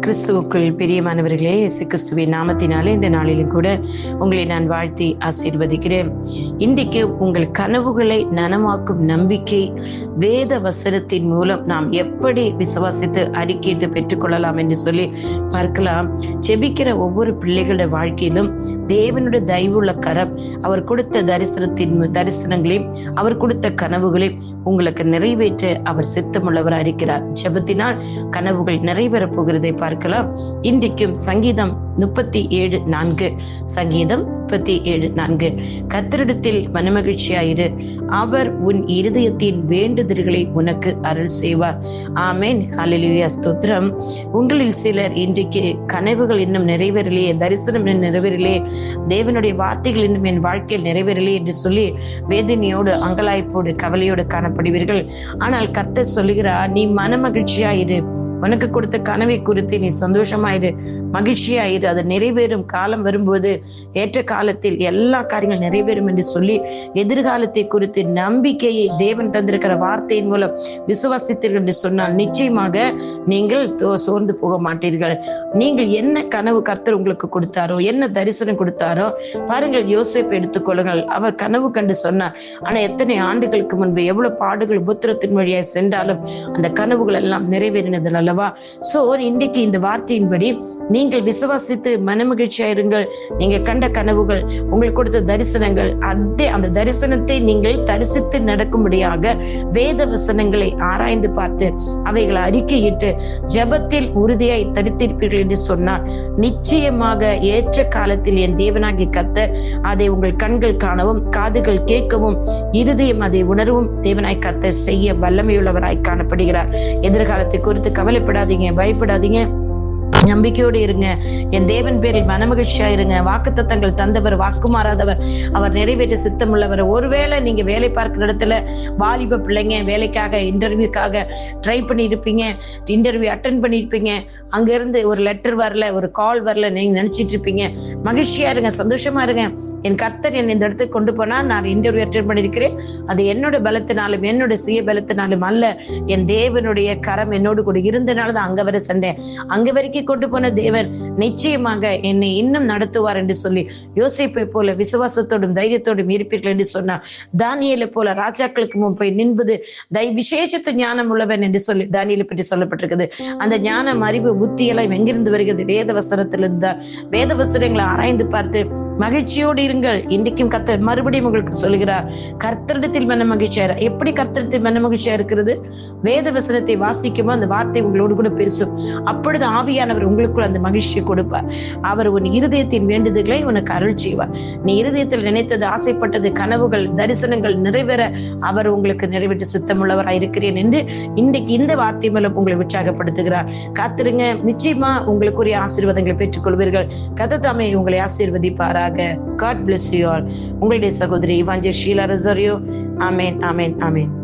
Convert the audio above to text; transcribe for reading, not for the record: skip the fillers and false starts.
கிறிஸ்துவுக்குள் பிரியமானவர்களே, இயேசு கிறிஸ்துவின் நாமத்தினாலே இந்த நாளிலும் கூட உங்களை நான் வாழ்த்தி ஆசீர்வதிக்கிறேன். இன்றைக்கு உங்கள் கனவுகளை நனவாக்கும் நம்பிக்கை வேத வசனத்தின் மூலம் நாம் எப்படி விசுவாசித்து அறிக்கையிட்டு பெற்றுக்கொள்ளலாம் என்று சொல்லி பார்க்கலாம். ஜெபிக்கிற ஒவ்வொரு பிள்ளைகளுடைய வாழ்க்கையிலும் தேவனுடைய தயவுள்ள கரம் அவர் கொடுத்த தரிசனங்களையும் அவர் கொடுத்த கனவுகளையும் உங்களுக்கு நிறைவேற்ற அவர் சித்தமுள்ளவராக இருக்கிறார். ஜெபத்தினால் கனவுகள் நிறைவேறப் போகிறதை பார்க்கலாம். இன்றைக்கும் சங்கீதம் 37:4 சங்கீதம் 37:4 கர்த்தரிடத்தில் மனமகிழ்ச்சியாயிரு, அவர் உன் இருதயத்தின் வேண்டுதல்களை உனக்கு அருள் செய்வார். ஆமென், ஹல்லேலூயா, ஸ்தோத்திரம். உங்களில் சிலர் இன்றைக்கு கனவுகள் இன்னும் நிறைவேறலையே, தரிசனம் இன்னும் நிறைவேறலையே, தேவனுடைய வார்த்தைகள் இன்னும் என் வாழ்க்கையில் நிறைவேறலையே என்று சொல்லி வேதனையோடு அங்கலாய்ப்போடு கவலையோடு காணப்படுவீர்கள். ஆனால் கர்த்தர் சொல்லுகிறார், நீ மனமகிழ்ச்சியாயிரு, உனக்கு கொடுத்த கனவை குறித்து நீ சந்தோஷமாயிரு, மகிழ்ச்சியாயிரு. அது நிறைவேறும் காலம் வரும்போது ஏற்ற காலத்தில் எல்லா காரியங்கள் நிறைவேறும் என்று சொல்லி எதிர்காலத்தை குறித்து நம்பிக்கையை தேவன் தந்திருக்கிற வார்த்தையின் மூலம் விசுவாசித்தீர்கள் என்று சொன்னால் நிச்சயமாக நீங்கள் சோர்ந்து போக மாட்டீர்கள். நீங்கள் என்ன கனவு கர்த்தர் உங்களுக்கு கொடுத்தாரோ, என்ன தரிசனம் கொடுத்தாரோ பாருங்கள். யோசேப்பை எடுத்துக்கொள்ளுங்கள். அவர் கனவு கண்டு சொன்னார். ஆனா எத்தனை ஆண்டுகளுக்கு முன்பு எவ்வளவு பாடுகள் உபத்திரத்தின் வழியாக சென்றாலும் அந்த கனவுகள் எல்லாம் நிறைவேறினது அல்லவா? சோ இன்றைக்கு இந்த வார்த்தையின்படி நீங்கள் விசுவாசித்து மனமகிழ்ச்சியாயிருங்கள். நீங்க கண்ட கனவுகள், உங்களுக்கு கொடுத்த தரிசனங்கள், அந்த தரிசனத்தை நீங்கள் தரிசித்து நடக்கும்படியாக வேத வசனங்களை ஆராய்ந்து பார்த்து அவைகளை அறிக்கையிட்டு ஜெபத்தில் உறுதியாய் தரித்திருப்பீர்கள் என்று சொன்னால் நிச்சயமாக ஏற்ற காலத்தில் என் தேவனாகிய கர்த்தர் அதை உங்கள் கண்கள் காணவும் காதுகள் கேட்கவும் இருதயம் அதை உணரவும் தேவனாய் கர்த்தர் செய்ய வல்லமையுள்ளவராய் காணப்படுகிறார். எதிர்காலத்தை குறித்து கவலைப்படாதீங்க, பயப்படாதீங்க, நம்பிக்கையோடு இருங்க. என் தேவன் பேரில் மனமகிழ்ச்சியா இருங்க. வாக்குத்தத்தங்கள் தந்தவர், வாக்கு மாறாதவர், அவர் நிறைவேற்ற சித்தமுள்ளவர். ஒருவேளை நீங்க வேலை பார்க்கிற இடத்துல வாலிப பிள்ளைங்க வேலைக்காக இன்டர்வியூக்காக ட்ரை பண்ணியிருப்பீங்க, இன்டர்வியூ அட்டென்ட் பண்ணியிருப்பீங்க, அங்க இருந்து ஒரு லெட்டர் வரல, ஒரு கால் வரல, நீங்க நினைச்சிட்டு இருப்பீங்க. மகிழ்ச்சியா இருங்க, சந்தோஷமா இருங்க. என் கர்த்தர் என்னை இந்த இடத்துக்கு கொண்டு போனா நான் இன்டர்வியூ அட்டென்ட் பண்ணியிருக்கிறேன். அது என்னோட பலத்தினாலும் என்னோட சுய பலத்தினாலும் அல்ல, என் தேவனுடைய கரம் என்னோடு கூட இருந்தனாலதான் அங்க வரை சென்றேன். அங்க வரைக்கும் கொண்டு போன தேவன் நிச்சயமாக என்னை இன்னும் நடத்துவார் என்று சொல்லி யோசேப்பை போல விசுவாசத்தோடும் தைரியத்தோடும் இருப்பீர்கள் என்று சொன்னார். தானியேலை போல ராஜாக்களுக்கு முன் போய் நின்பது விசேஷத்து ஞானம் உள்ளவன் என்று சொல்லி தானியேலை பற்றி சொல்லப்பட்டிருக்குது. அந்த ஞானம், அறிவு, புத்தி எல்லாம் எங்கிருந்து வருகிறது? வேத வசனத்திலிருந்து தான். வேத வசனங்களை ஆராய்ந்து பார்த்து மகிழ்ச்சியோடு இருங்கள். இன்றைக்கும் கர்த்தர் மறுபடியும் உங்களுக்கு சொல்கிறார், கர்த்தரிடத்தில் மன மகிழ்ச்சியா. எப்படி கர்த்தரிடத்தில் மன மகிழ்ச்சியா இருக்கிறது? வேத வசனத்தை வாசிக்குமோ அந்த வார்த்தை உங்களோடு கூட பேசும். அப்பொழுது ஆவியானவர் உங்களுக்குள் அந்த மகிழ்ச்சியை கொடுப்பார். அவர் உன் இருதயத்தின் வேண்டுதல்களை உனக்கு அருள் செய்வார். நீ இருதயத்தில் நினைத்தது, ஆசைப்பட்டது, கனவுகள், தரிசனங்கள் நிறைவேற அவர் உங்களுக்கு நிறைவேற்ற சித்தமுள்ளவராய் இருக்கிறேன் என்று இன்றைக்கு இந்த வார்த்தை மூலம் உங்களை உற்சாகப்படுத்துகிறார். காத்திருங்க, நிச்சயமா உங்களுக்குரிய ஆசீர்வாதங்களை பெற்றுக் கொள்வீர்கள். கர்த்தர் தாமே உங்களை ஆசீர்வதிப்பாராக. God bless you all. உங்களுடைய சகோதரி இவாஞ்சலிஸ்ட் ஷீலா ரொசாரியோ. ஆமென், ஆமென், ஆமென்.